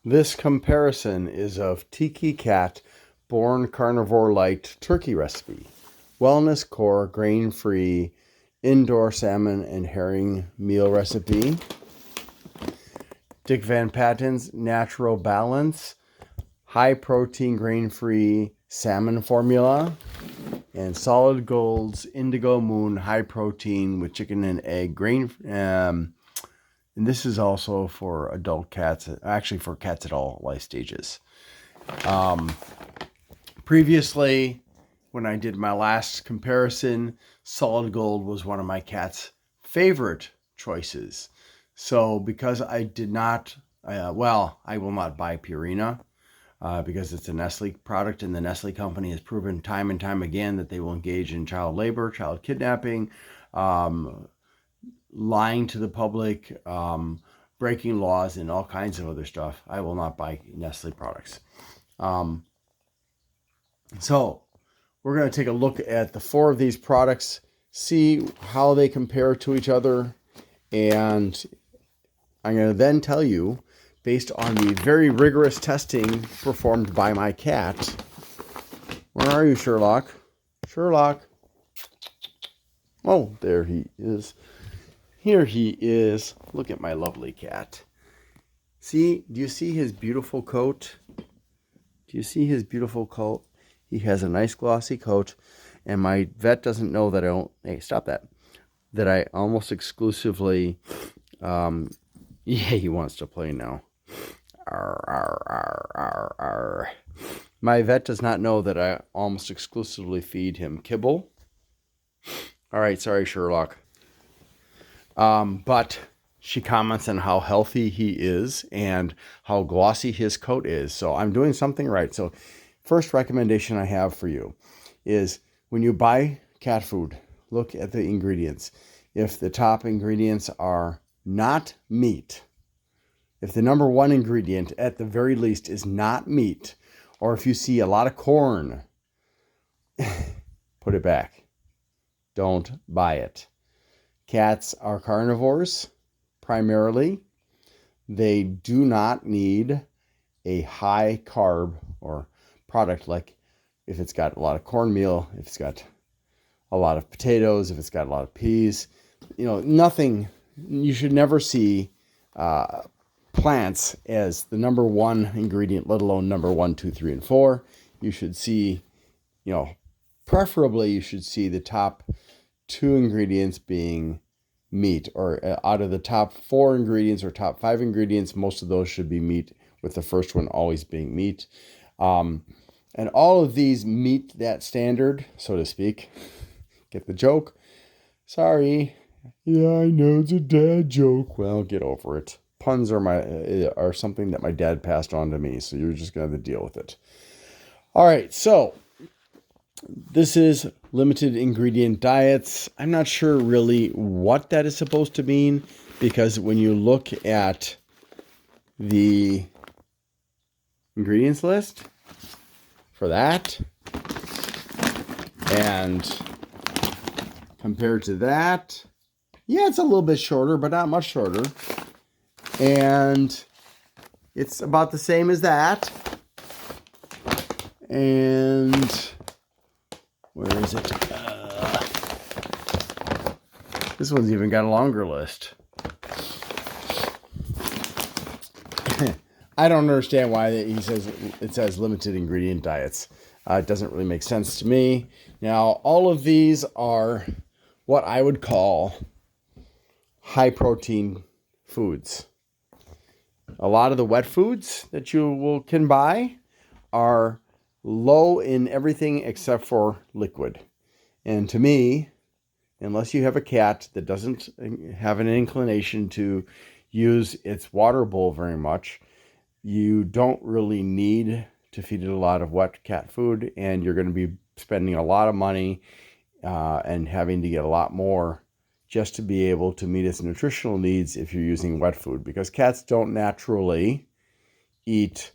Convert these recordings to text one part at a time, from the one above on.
This comparison is of Tiki Cat Born Carnivore Light Turkey Recipe. Wellness Core Grain-Free Indoor Salmon and Herring Meal Recipe. Dick Van Patten's Natural Balance High Protein Grain-Free Salmon Formula. And Solid Gold's Indigo Moon High Protein with Chicken and Egg Grain. And this is also for adult cats, actually for cats at all life stages. Previously, when I did my last comparison, Solid Gold was one of my cat's favorite choices. So because I did not, I will not buy Purina because it's a Nestle product, and the Nestle company has proven time and time again that they will engage in child labor, child kidnapping, lying to the public, breaking laws, and all kinds of other stuff. I will not buy Nestle products. So we're going to take a look at the 4 of these products, see how they compare to each other, and I'm going to then tell you, based on the very rigorous testing performed by my cat. Where are you, Sherlock? Sherlock. Oh, there he is. Here he is. Look at my lovely cat. See, do you see his beautiful coat? Do you see his beautiful coat? He has a nice glossy coat, and my vet doesn't know that I don't, hey, stop that, that I almost exclusively, yeah, he wants to play now. Arr, arr, arr, arr, arr. My vet does not know that I almost exclusively feed him kibble. All right, sorry, Sherlock. But she comments on how healthy he is and how glossy his coat is. So I'm doing something right. So first recommendation I have for you is when you buy cat food, look at the ingredients. If the top ingredients are not meat, if the number 1 ingredient at the very least is not meat, or if you see a lot of corn, put it back. Don't buy it. Cats are carnivores, primarily. They do not need a high carb or product like if it's got a lot of cornmeal, if it's got a lot of potatoes, if it's got a lot of peas. Nothing. You should never see plants as the number 1 ingredient, let alone number 1, 2, 3, and 4. You should see, preferably you should see the top 2 ingredients being meat, or out of the top 4 ingredients or top 5 ingredients, most of those should be meat, with the first one always being meat. And all of these meet that standard, so to speak. Get the joke? Sorry. Yeah, I know it's a dad joke. Well, get over it. Puns are something that my dad passed on to me, so you're just going to have to deal with it. All right, so this is limited ingredient diets. I'm not sure really what that is supposed to mean, because when you look at the ingredients list for that and compared to that, yeah, it's a little bit shorter, but not much shorter. And it's about the same as that. And where is it? This one's even got a longer list. I don't understand why it says limited ingredient diets. It doesn't really make sense to me. Now, all of these are what I would call high protein foods. A lot of the wet foods that you can buy are low in everything except for liquid. And to me, unless you have a cat that doesn't have an inclination to use its water bowl very much, you don't really need to feed it a lot of wet cat food, and you're going to be spending a lot of money and having to get a lot more just to be able to meet its nutritional needs if you're using wet food, because cats don't naturally eat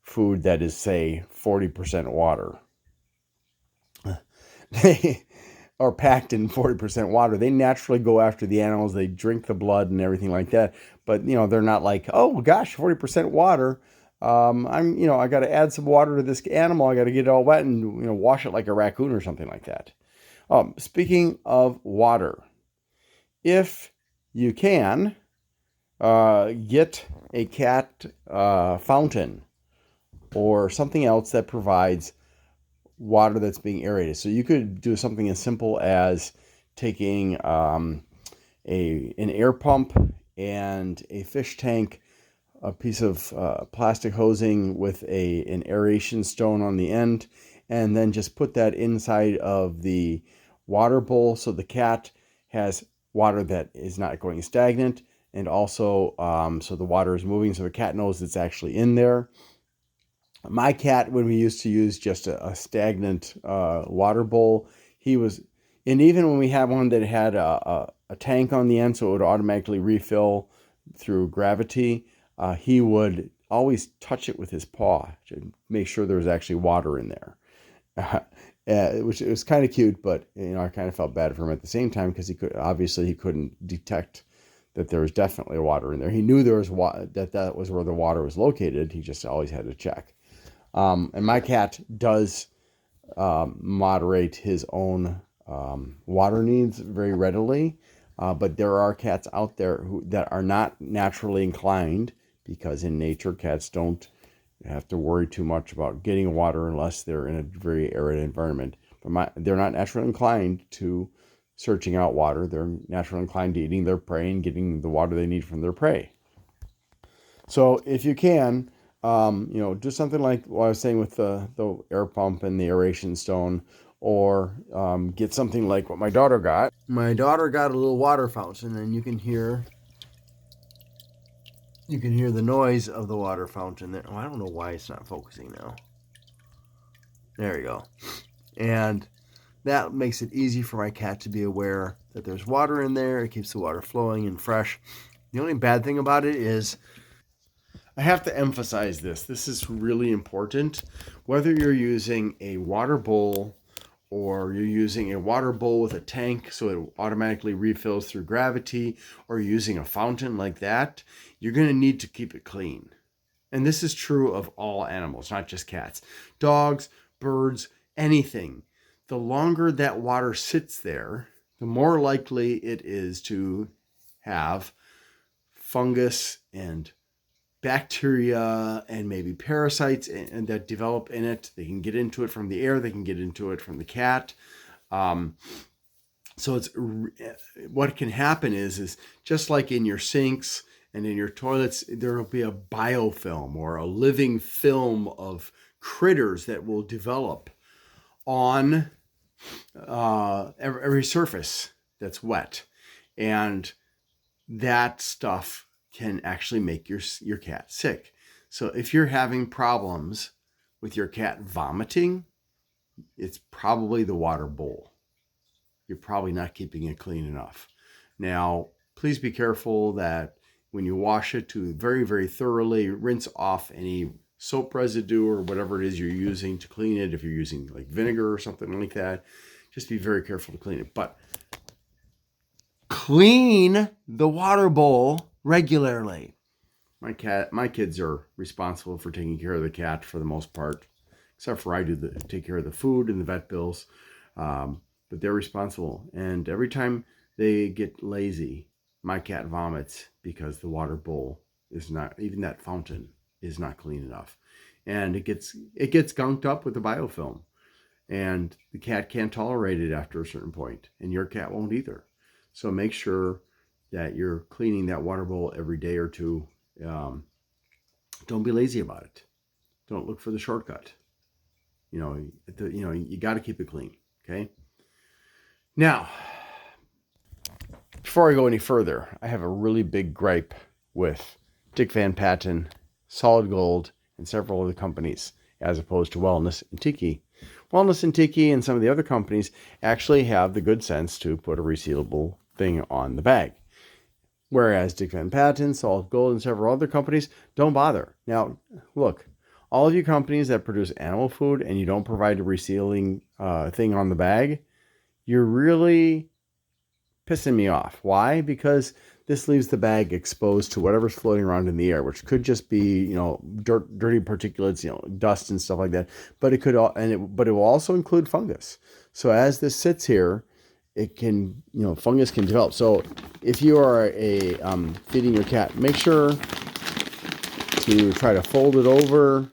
food that is, say, 40% water. They are packed in 40% water. They naturally go after the animals. They drink the blood and everything like that. But, they're not like, oh, gosh, 40% water. I got to add some water to this animal. I got to get it all wet and, wash it like a raccoon or something like that. Speaking of water, if you can, get a cat fountain or something else that provides water that's being aerated. So you could do something as simple as taking an air pump and a fish tank, a piece of plastic hosing with an aeration stone on the end, and then just put that inside of the water bowl so the cat has water that is not going stagnant, and also so the water is moving so the cat knows it's actually in there. My cat, when we used to use just a stagnant water bowl, and even when we had one that had a tank on the end so it would automatically refill through gravity, he would always touch it with his paw to make sure there was actually water in there. Which it was kind of cute, but I kind of felt bad for him at the same time because he couldn't detect that there was definitely water in there. He knew there was that was where the water was located. He just always had to check. And my cat does moderate his own water needs very readily, but there are cats out there that are not naturally inclined, because in nature cats don't have to worry too much about getting water unless they're in a very arid environment. But they're not naturally inclined to searching out water. They're naturally inclined to eating their prey and getting the water they need from their prey. So if you can, do something like what I was saying with the air pump and the aeration stone, or get something like what my daughter got. My daughter got a little water fountain, and you can hear the noise of the water fountain there. Oh, I don't know why it's not focusing now. There you go. And that makes it easy for my cat to be aware that there's water in there. It keeps the water flowing and fresh. The only bad thing about it is, I have to emphasize this. This is really important. Whether you're using a water bowl or you're using a water bowl with a tank so it automatically refills through gravity, or you're using a fountain like that, you're going to need to keep it clean. And this is true of all animals, not just cats. Dogs, birds, anything. The longer that water sits there, the more likely it is to have fungus and bacteria and maybe parasites and that develop in it. They can get into it from the air. They can get into it from the cat. So what can happen is just like in your sinks and in your toilets, there will be a biofilm or a living film of critters that will develop on every surface that's wet, and that stuff can actually make your cat sick. So if you're having problems with your cat vomiting, it's probably the water bowl. You're probably not keeping it clean enough. Now, please be careful that when you wash it, to very, very thoroughly rinse off any soap residue or whatever it is you're using to clean it. If you're using like vinegar or something like that, just be very careful to clean it. But clean the water bowl regularly. My kids are responsible for taking care of the cat for the most part, except for I take care of the food and the vet bills. But they're responsible. And every time they get lazy, my cat vomits because the water bowl is not, even that fountain is not clean enough. And it gets gunked up with the biofilm. And the cat can't tolerate it after a certain point. And your cat won't either. So make sure that you're cleaning that water bowl every day or two. Don't be lazy about it. Don't look for the shortcut. You got to keep it clean. Okay. Now, before I go any further, I have a really big gripe with Dick Van Patten, Solid Gold, and several other companies, as opposed to Wellness and Tiki. Wellness and Tiki and some of the other companies actually have the good sense to put a resealable thing on the bag. Whereas Dick Van Patten, Solid Gold, and several other companies don't bother. Now, look, all of you companies that produce animal food and you don't provide a resealing thing on the bag, you're really pissing me off. Why? Because this leaves the bag exposed to whatever's floating around in the air, which could just be, dirty particulates, dust and stuff like that. But it could, but it will also include fungus. So as this sits here, it can, fungus can develop. So if you are feeding your cat, make sure to try to fold it over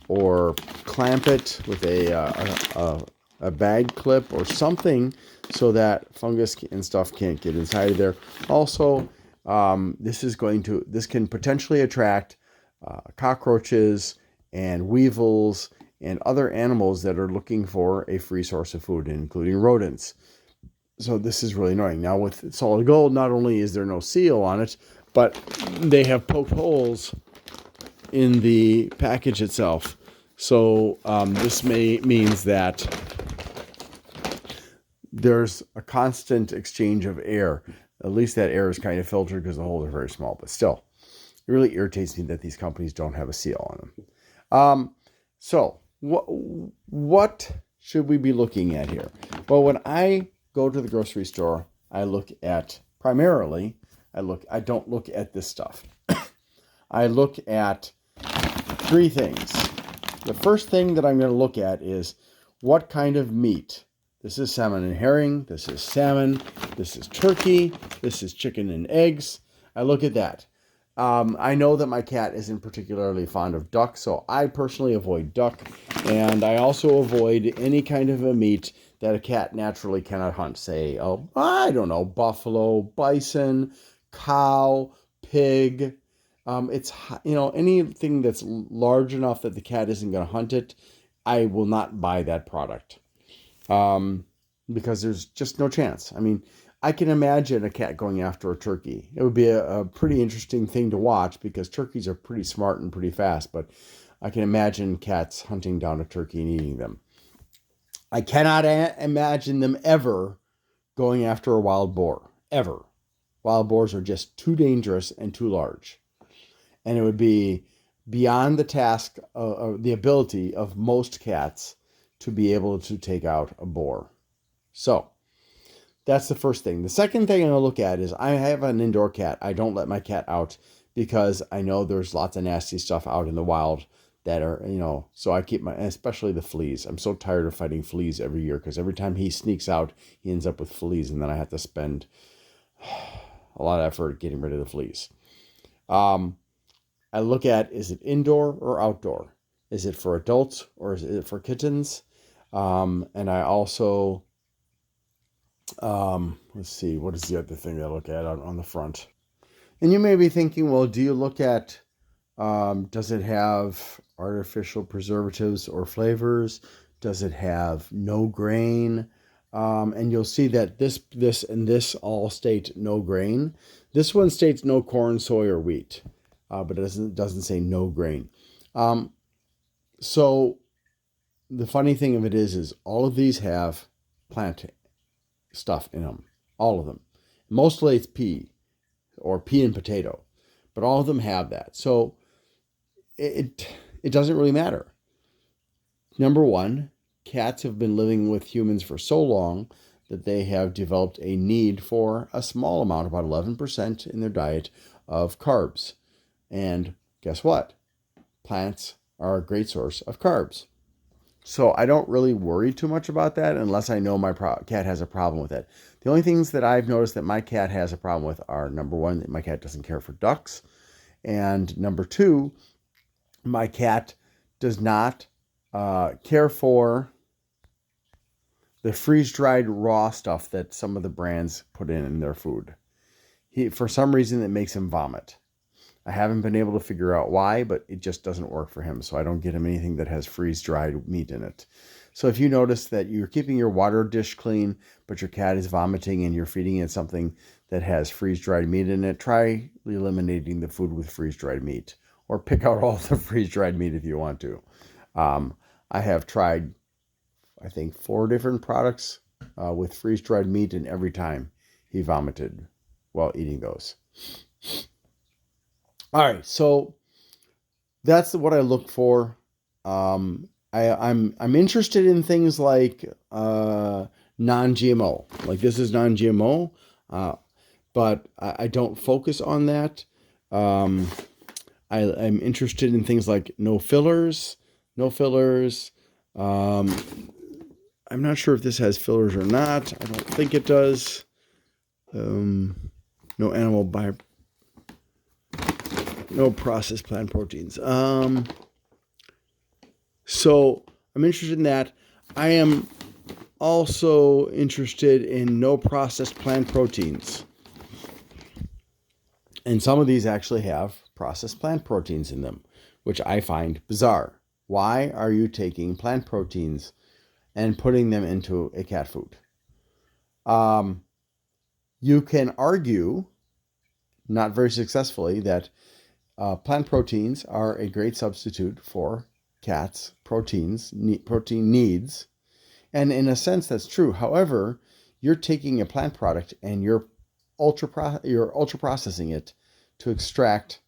or clamp it with a bag clip or something so that fungus and stuff can't get inside of there. Also, this can potentially attract cockroaches and weevils and other animals that are looking for a free source of food, including rodents. So this is really annoying. Now with solid gold, not only is there no seal on it, but they have poked holes in the package itself. So this means that there's a constant exchange of air. At least that air is kind of filtered because the holes are very small. But still, it really irritates me that these companies don't have a seal on them. So what should we be looking at here? Well, when I go to the grocery store, I don't look at this stuff. I look at three things. The first thing that I'm going to look at is what kind of meat. This is salmon and herring. This is salmon. This is turkey. This is chicken and eggs. I look at that. I know that my cat isn't particularly fond of duck, so I personally avoid duck. And I also avoid any kind of a meat that a cat naturally cannot hunt. Say, buffalo, bison, cow, pig. It's, anything that's large enough that the cat isn't going to hunt it, I will not buy that product. Because there's just no chance. I mean, I can imagine a cat going after a turkey. It would be a pretty interesting thing to watch because turkeys are pretty smart and pretty fast, but I can imagine cats hunting down a turkey and eating them. I cannot imagine them ever going after a wild boar, ever. Wild boars are just too dangerous and too large. And it would be beyond the task of the ability of most cats to be able to take out a boar. So that's the first thing. The second thing I'm going to look at is I have an indoor cat. I don't let my cat out because I know there's lots of nasty stuff out in the wild that are, so I keep especially the fleas. I'm so tired of fighting fleas every year because every time he sneaks out, he ends up with fleas and then I have to spend a lot of effort getting rid of the fleas. I look at, is it indoor or outdoor? Is it for adults or is it for kittens? And I also, let's see, what is the other thing I look at on the front? And you may be thinking, well, do you look at, does it have artificial preservatives or flavors? Does it have no grain? And you'll see that this and this all state no grain. This one states no corn, soy, or wheat, but it doesn't say no grain. So the funny thing of it is all of these have plant stuff in them. All of them. Mostly it's pea or pea and potato, but all of them have that. So it doesn't really matter. Number one, cats have been living with humans for so long that they have developed a need for a small amount, about 11% in their diet, of carbs. And guess what? Plants are a great source of carbs. So I don't really worry too much about that unless I know my cat has a problem with it. The only things that I've noticed that my cat has a problem with are, number one, that my cat doesn't care for ducks. And number two, my cat does not care for the freeze-dried raw stuff that some of the brands put in their food. For some reason, it makes him vomit. I haven't been able to figure out why, but it just doesn't work for him. So I don't get him anything that has freeze-dried meat in it. So if you notice that you're keeping your water dish clean, but your cat is vomiting and you're feeding it something that has freeze-dried meat in it, try eliminating the food with freeze-dried meat. Or pick out all the freeze-dried meat if you want to. I have tried, I think, 4 different products with freeze-dried meat, and every time he vomited while eating those. All right, so that's what I look for. I'm interested in things like non-GMO. Like this is non-GMO, but I don't focus on that. I'm interested in things like no fillers. I'm not sure if this has fillers or not. I don't think it does. No no processed plant proteins. So I'm interested in that. I am also interested in no processed plant proteins. And some of these actually have processed plant proteins in them, which I find bizarre. Why are you taking plant proteins and putting them into a cat food? You can argue, not very successfully, that plant proteins are a great substitute for cats' protein needs. And in a sense, that's true. However, you're taking a plant product and you're ultra processing it to extract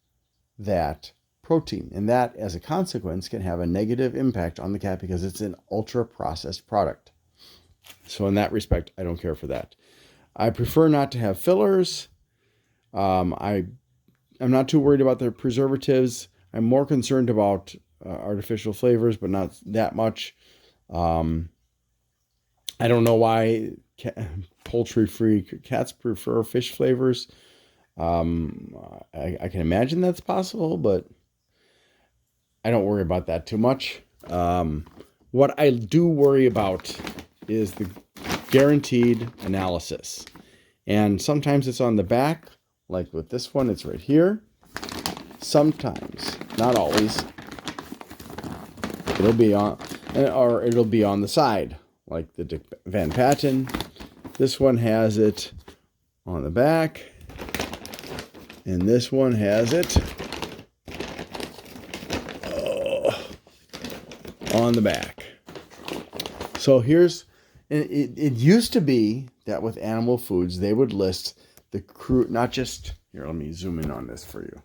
that protein. And that, as a consequence, can have a negative impact on the cat because it's an ultra processed product. So in that respect, I don't care for that. I prefer not to have fillers. I'm not too worried about the preservatives. I'm more concerned about artificial flavors, but not that much. I don't know why poultry-free cats prefer fish flavors. I can imagine that's possible, but I don't worry about that too much. What I do worry about is the guaranteed analysis. And sometimes it's on the back, like with this one, it's right here. Sometimes, not always, it'll be on the side, like the Dick Van Patten. This one has it on the back, and this one has it on the back. So it used to be that with animal foods, they would list the crude, not just, here, let me zoom in on this for you.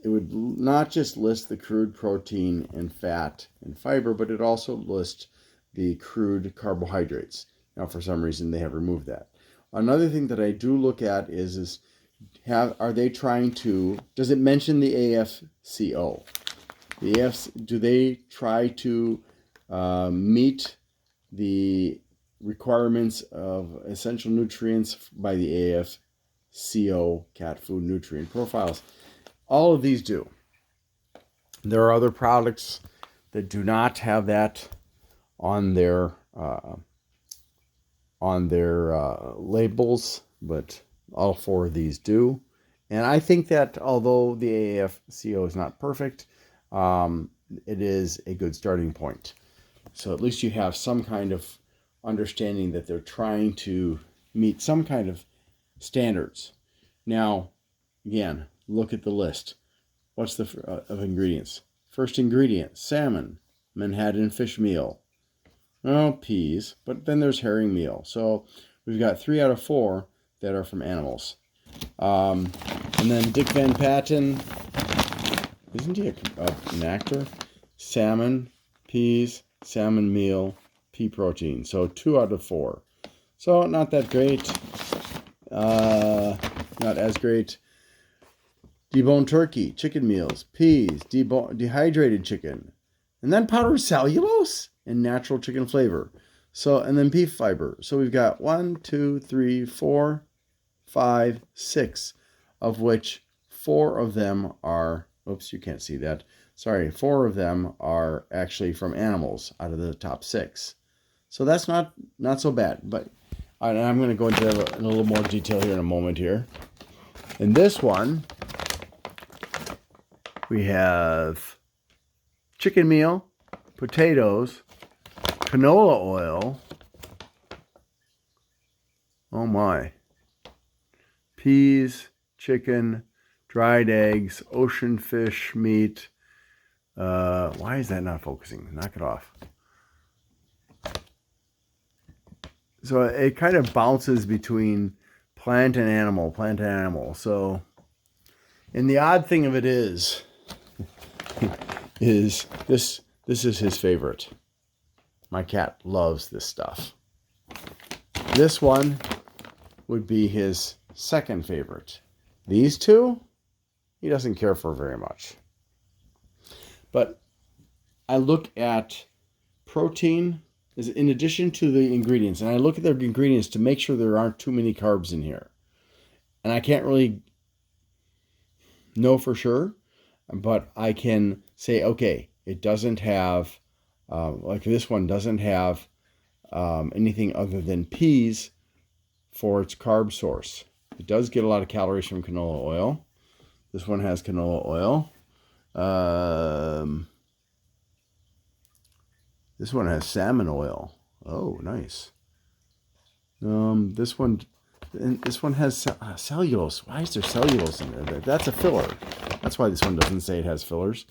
It would not just list the crude protein and fat and fiber, but it also lists the crude carbohydrates. Now, for some reason, they have removed that. Another thing that I do look at is are they trying to, does it mention the AFCO? Do they try to meet the requirements of essential nutrients by the AFCO cat food nutrient profiles? All of these do. There are other products that do not have that on their labels, but all four of these do. And I think that although the AFCO is not perfect, it is a good starting point. So at least you have some kind of understanding that they're trying to meet some kind of standards. Now, again, look at the list. What's the of ingredients? First ingredient, salmon, Manhattan fish meal. Oh, peas, but then there's herring meal. So we've got 3 out of 4 that are from animals. And then Dick Van Patten, isn't he an actor? Salmon, peas, salmon meal, pea protein. So 2 out of 4. So not that great. Not as great. Deboned turkey, chicken meals, peas, dehydrated chicken, and then powdered cellulose and natural chicken flavor. So, and then beef fiber. So we've got 1, 2, 3, 4, 5, 6, of which 4 of them are, oops, you can't see that. Sorry, 4 of them are actually from animals out of the top 6. So that's not so bad. But I'm going to go into in a little more detail here in a moment here. In this one, we have chicken meal, potatoes, canola oil, oh my, peas, chicken, dried eggs, ocean fish meat. Why is that not focusing? Knock it off. So it kind of bounces between plant and animal. So, and the odd thing of it is this is his favorite. My cat loves this stuff. This one would be his second favorite. These two, he doesn't care for very much. But I look at protein is in addition to the ingredients, and I look at the ingredients to make sure there aren't too many carbs in here. And I can't really know for sure, but I can say, okay, it doesn't have, like this one doesn't have anything other than peas for its carb source. It does get a lot of calories from canola oil. This one has canola oil. This one has salmon oil. Oh, nice. This one has cellulose. Why is there cellulose in there? That's a filler. That's why this one doesn't say it has fillers.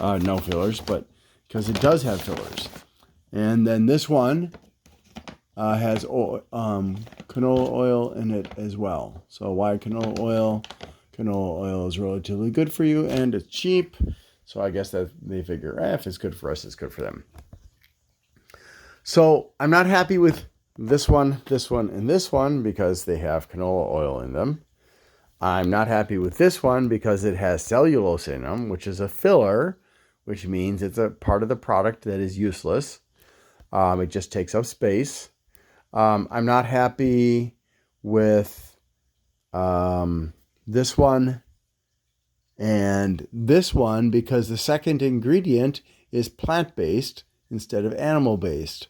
No fillers, but because it does have fillers. And then this one has canola oil in it as well. So why canola oil? Canola oil is relatively good for you, and it's cheap. So I guess that they figure, if it's good for us, it's good for them. So I'm not happy with this one, and this one because they have canola oil in them. I'm not happy with this one because it has cellulose in them, which is a filler, which means it's a part of the product that is useless. It just takes up space. I'm not happy with this one and this one because the second ingredient is plant-based instead of animal-based.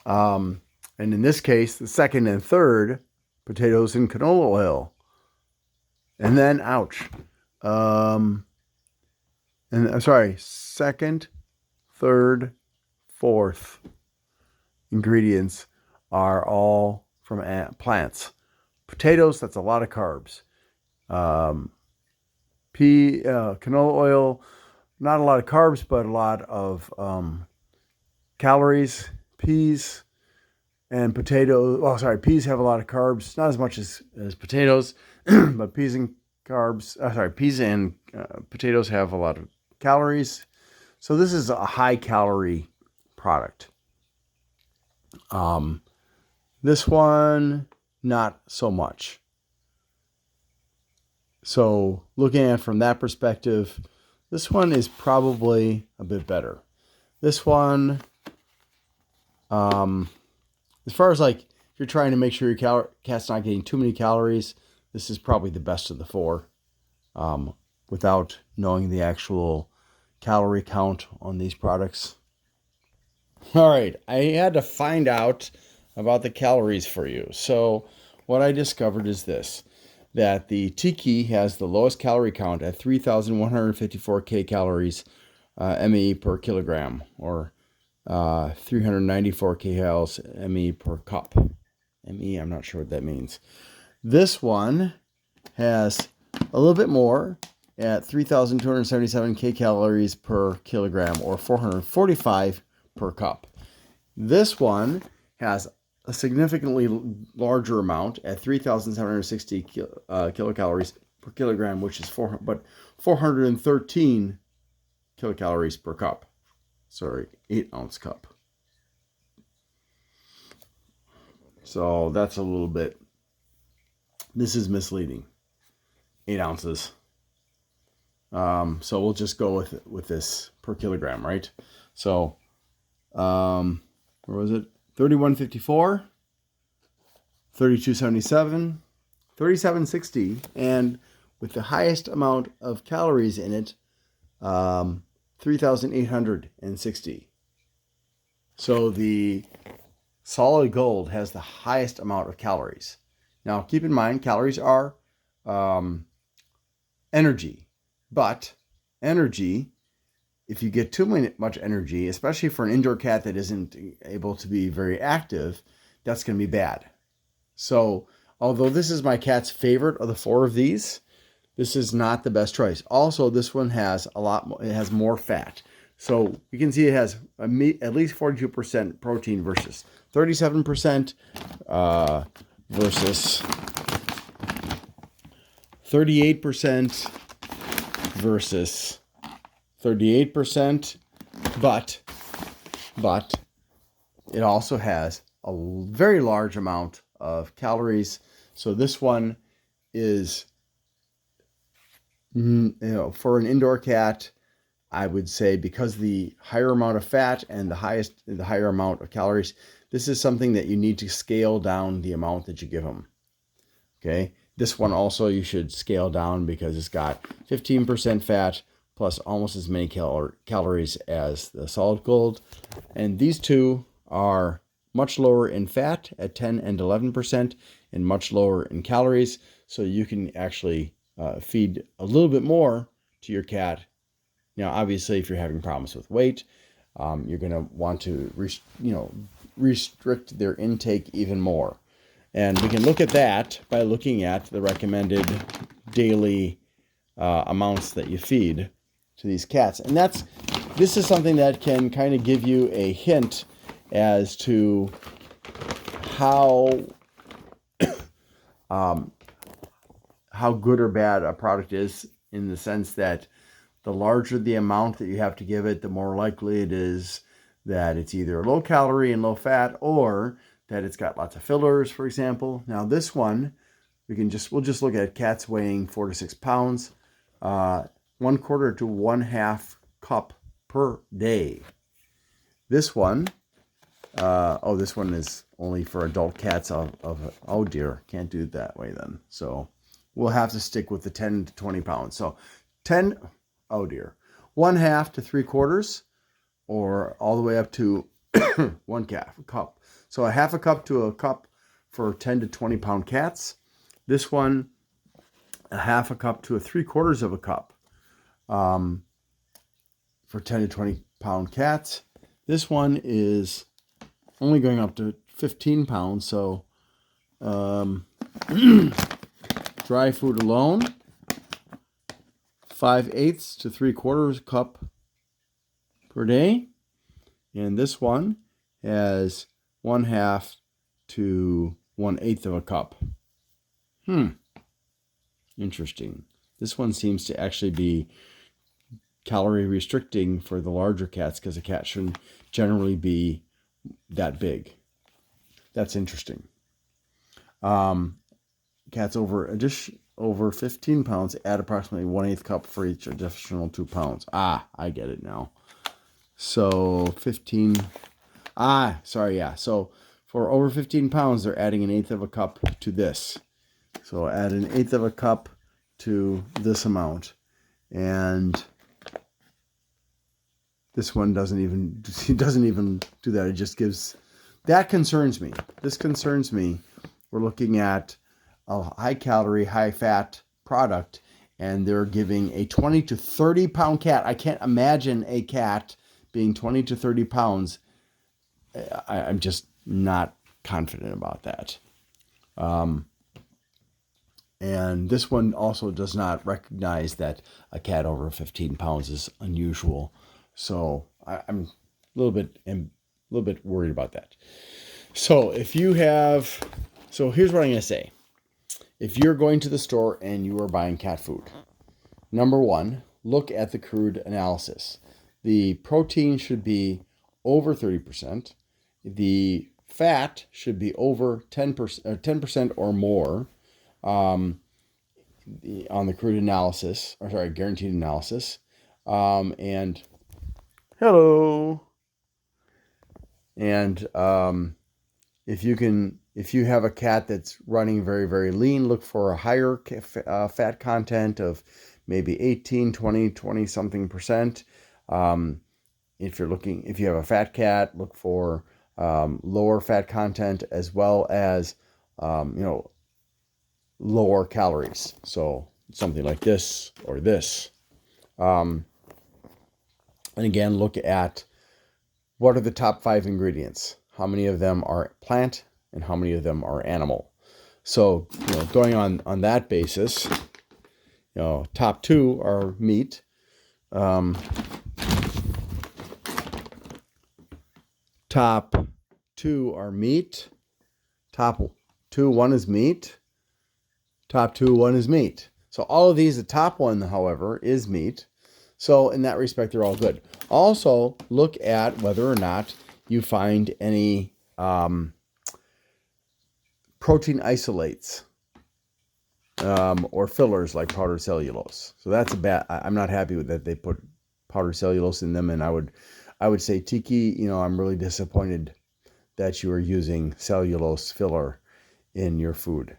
And in this case, the second and third, potatoes and canola oil. And then, second, third, fourth ingredients are all from plants. Potatoes, that's a lot of carbs. Canola oil, not a lot of carbs, but a lot of calories. Peas and potatoes. Peas have a lot of carbs, not as much as potatoes, but peas and potatoes have a lot of calories. So this is a high calorie product. This one, not so much. So looking at it from that perspective, this one is probably a bit better. This one, as far as like, if you're trying to make sure your cat's not getting too many calories, this is probably the best of the four, without knowing the actual calorie count on these products. All right, I had to find out about the calories for you. So what I discovered is this, that the Tiki has the lowest calorie count at 3,154 kcals ME per kilogram, or 394 kcals ME per cup. ME, I'm not sure what that means. This one has a little bit more at 3,277 kcals per kilogram, or 445 per cup. This one has a significantly larger amount at 3,760 kilocalories per kilogram, which is 413 kilocalories per cup. 8-ounce cup. So that's a little bit, this is misleading. 8 ounces. So we'll just go with this per kilogram, right? So, where was it? 3154, 3277, 3760, and with the highest amount of calories in it, 3,860. So the solid gold has the highest amount of calories. Now, keep in mind, calories are energy. But energy, if you get too much energy, especially for an indoor cat that isn't able to be very active, that's going to be bad. So, although this is my cat's favorite of the four of these, this is not the best choice. Also, this one has it has more fat. So you can see it has at least 42% protein versus 37% versus 38% versus 38%, but it also has a very large amount of calories. So this one is, for an indoor cat, I would say, because the higher amount of fat and the higher amount of calories, this is something that you need to scale down the amount that you give them. Okay. This one also you should scale down because it's got 15% fat plus almost as many calories as the solid gold. And these two are much lower in fat at 10 and 11% and much lower in calories. So you can actually feed a little bit more to your cat. Now, obviously, if you're having problems with weight, you're going to want to restrict their intake even more. And we can look at that by looking at the recommended daily amounts that you feed to these cats. And this is something that can kind of give you a hint as to how good or bad a product is, in the sense that the larger the amount that you have to give it, the more likely it is that it's either low calorie and low fat, or that it's got lots of fillers, for example. Now this one, we'll just look at cats weighing 4 to 6 pounds, 1/4 to 1/2 cup per day. This one, this one is only for adult cats oh dear, can't do it that way then. So we'll have to stick with the 10 to 20 pounds. So 1/2 to 3/4, or all the way up to 1 cup. So 1/2 cup to a cup for 10 to 20 pound cats. This one, 1/2 cup to 3/4 of a cup for 10 to 20 pound cats. This one is only going up to 15 pounds. So dry food alone, 5/8 to 3/4 cup per day. And this one has 1/2 to 1/8 of a cup. Interesting. This one seems to actually be calorie restricting for the larger cats, because a cat shouldn't generally be that big. That's interesting. Cats over 15 pounds add approximately 1/8 cup for each additional 2 pounds. I get it now. So 15. So for over 15 pounds, they're adding 1/8 of a cup to this. So add 1/8 of a cup to this amount. And this one doesn't even do that. It just gives, that concerns me. This concerns me. We're looking at a high calorie, high fat product, and they're giving a 20 to 30 pound cat. I can't imagine a cat being 20 to 30 pounds. I'm just not confident about that. And this one also does not recognize that a cat over 15 pounds is unusual. So I'm a little bit worried about that. So here's what I'm going to say. If you're going to the store and you are buying cat food, number one, look at the crude analysis. The protein should be over 30%. The fat should be over 10% or more on the crude analysis, guaranteed analysis. And hello. And if you have a cat that's running very, very lean, look for a higher fat content of maybe 18, 20 something percent. If you have a fat cat, look for lower fat content, as well as lower calories. So something like this or this. And again, look at what are the top 5 ingredients. How many of them are plant and how many of them are animal? So, going on that basis, top 2 are meat. Top 2 are meat. Top 2, 1 is meat. Top 2, 1 is meat. So all of these, the top one, however, is meat. So in that respect, they're all good. Also, look at whether or not you find any protein isolates or fillers like powdered cellulose. So that's a bad. I'm not happy with that. They put powdered cellulose in them, and I would say, Tiki, I'm really disappointed that you are using cellulose filler in your food.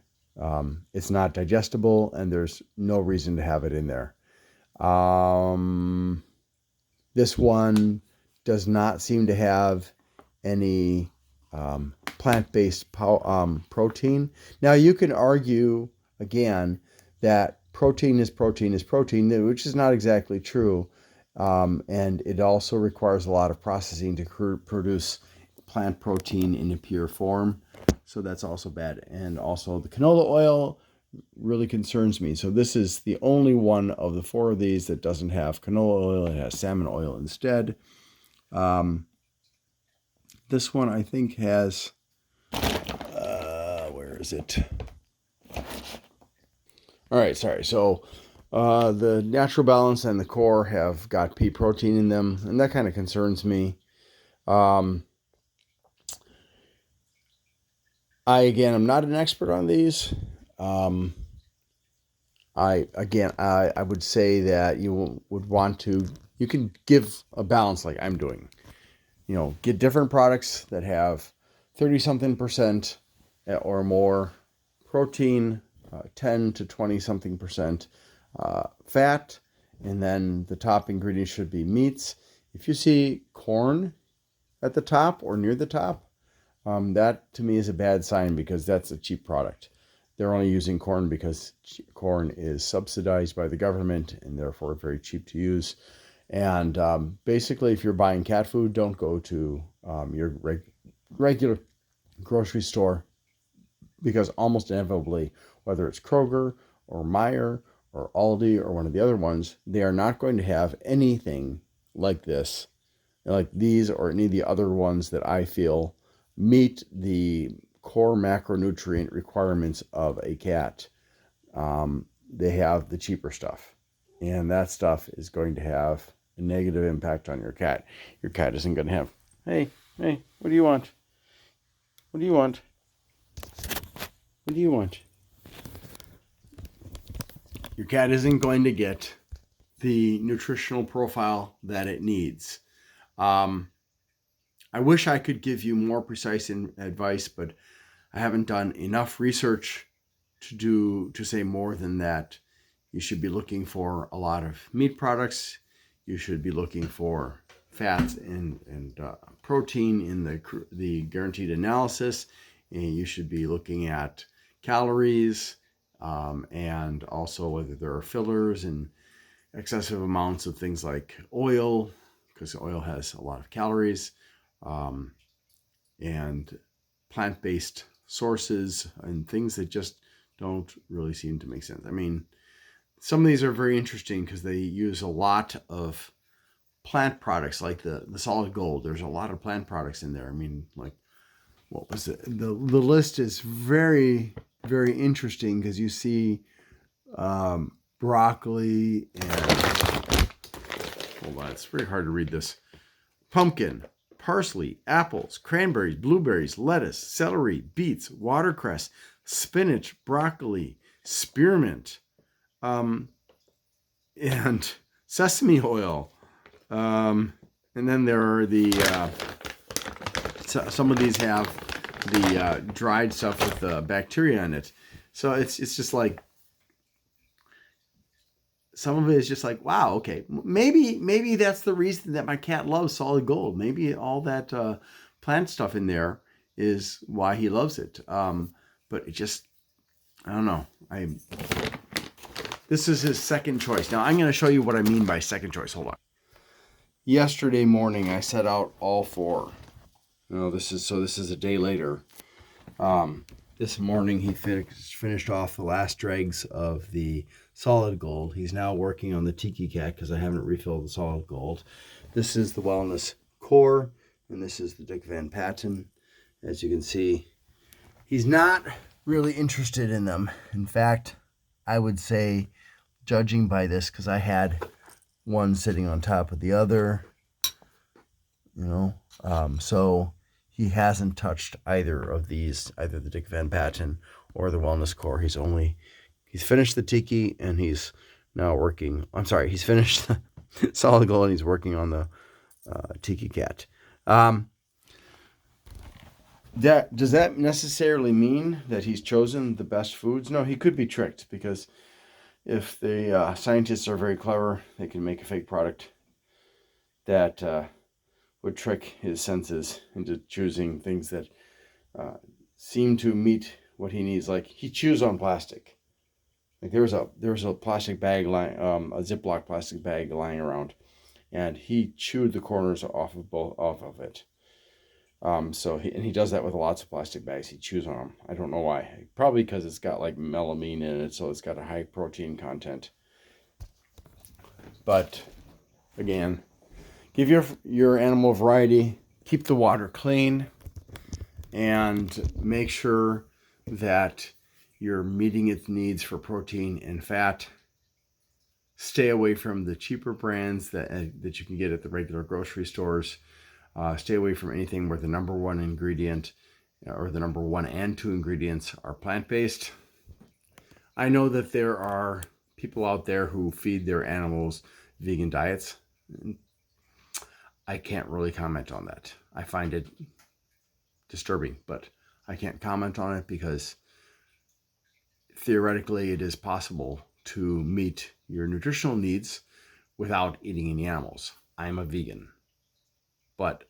It's not digestible, and there's no reason to have it in there. This one does not seem to have any plant-based protein. Now, you can argue, again, that protein is protein is protein, which is not exactly true. And it also requires a lot of processing to produce plant protein in a pure form. So that's also bad. And also the canola oil really concerns me. So this is the only one of the 4 of these that doesn't have canola oil. It has salmon oil instead. This one I think has, where is it? All right, sorry. So the Natural Balance and the Core have got pea protein in them, and that kind of concerns me. I'm not an expert on these. I would say that you would want to, you can give a balance like I'm doing. Get different products that have 30-something% or more protein, 10 to 20-something percent fat, and then the top ingredient should be meats. If you see corn at the top or near the top, that to me is a bad sign, because that's a cheap product. They're only using corn because corn is subsidized by the government and therefore very cheap to use. And basically, if you're buying cat food, don't go to your regular grocery store, because almost inevitably, whether it's Kroger or Meijer or Aldi or one of the other ones, they are not going to have anything like this, like these or any of the other ones that I feel meet the core macronutrient requirements of a cat. They have the cheaper stuff, and that stuff is going to have a negative impact on your cat. Your cat isn't going to have, hey, what do you want? What do you want? What do you want? Your cat isn't going to get the nutritional profile that it needs. I wish I could give you more precise advice, but I haven't done enough research to say more than that. You should be looking for a lot of meat products. You should be looking for fats and protein in the guaranteed analysis, and you should be looking at calories, and also whether there are fillers and excessive amounts of things like oil, because oil has a lot of calories, and plant-based sources and things that just don't really seem to make sense. I mean, some of these are very interesting because they use a lot of plant products, like the solid gold. There's a lot of plant products in there. I mean, like, what was it? The list is very, very interesting, because you see broccoli and, hold on, it's very hard to read this. Pumpkin, parsley, apples, cranberries, blueberries, lettuce, celery, beets, watercress, spinach, broccoli, spearmint, and sesame oil. And then there are some of these have the dried stuff with the bacteria in it. So it's just like, some of it is just like, wow, okay, maybe that's the reason that my cat loves solid gold. Maybe all that plant stuff in there is why he loves it. But it just, I don't know. This is his second choice. Now I'm going to show you what I mean by second choice. Hold on. Yesterday morning, I set out all 4. This is a day later. This morning he finished off the last dregs of the solid gold. He's now working on the Tiki cat, because I haven't refilled the solid gold. This is the Wellness Core, and this is the Dick Van Patten. As you can see, he's not really interested in them. In fact, I would say, judging by this, because I had one sitting on top of the other, you know. So he hasn't touched either of these, either the Dick Van Patten or the Wellness Core. He's finished the Tiki, and he's now working. I'm sorry, he's finished the Solid Gold, and he's working on the Tiki Cat. Does that necessarily mean that he's chosen the best foods? No, he could be tricked, because if the scientists are very clever, they can make a fake product that would trick his senses into choosing things that seem to meet what he needs. Like, he chews on plastic. Like, there was a plastic bag lying, a Ziploc plastic bag lying around, and he chewed the corners off of it. So he does that with lots of plastic bags. He chews on them. I don't know why. Probably because it's got like melamine in it, so it's got a high protein content. But again, give your animal variety. Keep the water clean, and make sure that you're meeting its needs for protein and fat. Stay away from the cheaper brands that you can get at the regular grocery stores. Stay away from anything where the number one ingredient or the number one and two ingredients are plant-based. I know that there are people out there who feed their animals vegan diets. I can't really comment on that. I find it disturbing, but I can't comment on it because theoretically it is possible to meet your nutritional needs without eating any animals. I'm a vegan, but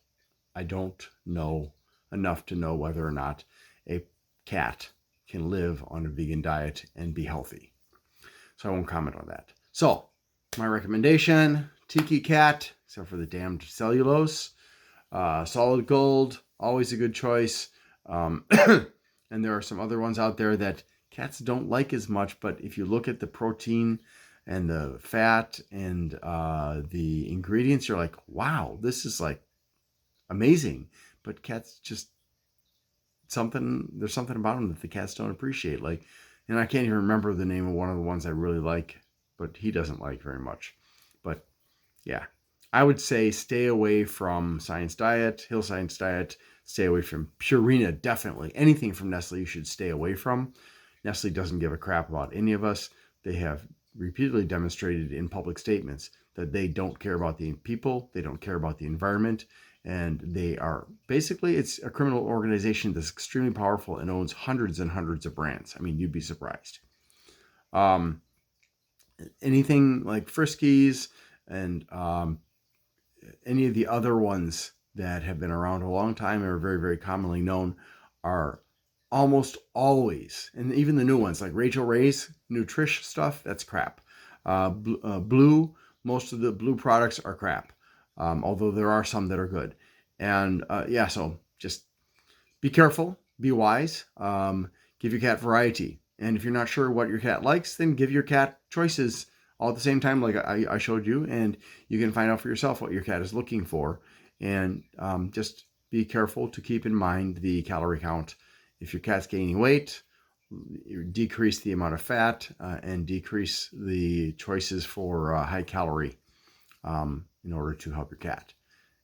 I don't know enough to know whether or not a cat can live on a vegan diet and be healthy. So I won't comment on that. So my recommendation, Tiki Cat, except for the damned cellulose. Solid Gold, always a good choice. And there are some other ones out there that cats don't like as much, but if you look at the protein and the fat and the ingredients, you're like, wow, this is like amazing. But cats just there's something about them that the cats don't appreciate. Like, and I can't even remember the name of one of the ones I really like, but he doesn't like very much. But yeah, I would say stay away from Science Diet, Hill Science Diet. Stay away from Purina, definitely. Anything from Nestle you should stay away from. Nestle doesn't give a crap about any of us. They have repeatedly demonstrated in public statements that they don't care about the people, they don't care about the environment, and they are basically, it's a criminal organization that's extremely powerful and owns hundreds and hundreds of brands. I mean, you'd be surprised. Anything like Friskies and any of the other ones that have been around a long time and are very, very commonly known are almost always, and even the new ones like Rachel Ray's Nutrish stuff, that's crap. Blue, most of the Blue products are crap, although there are some that are good. And yeah, so just be careful, be wise, give your cat variety. And if you're not sure what your cat likes, then give your cat choices all at the same time, like I showed you, and you can find out for yourself what your cat is looking for. And just be careful to keep in mind the calorie count. If your cat's gaining weight, decrease the amount of fat and decrease the choices for high calorie in order to help your cat.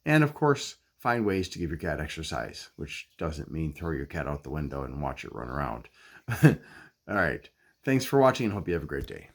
And of course, find ways to give your cat exercise, which doesn't mean throw your cat out the window and watch it run around. All right. Thanks for watching and hope you have a great day.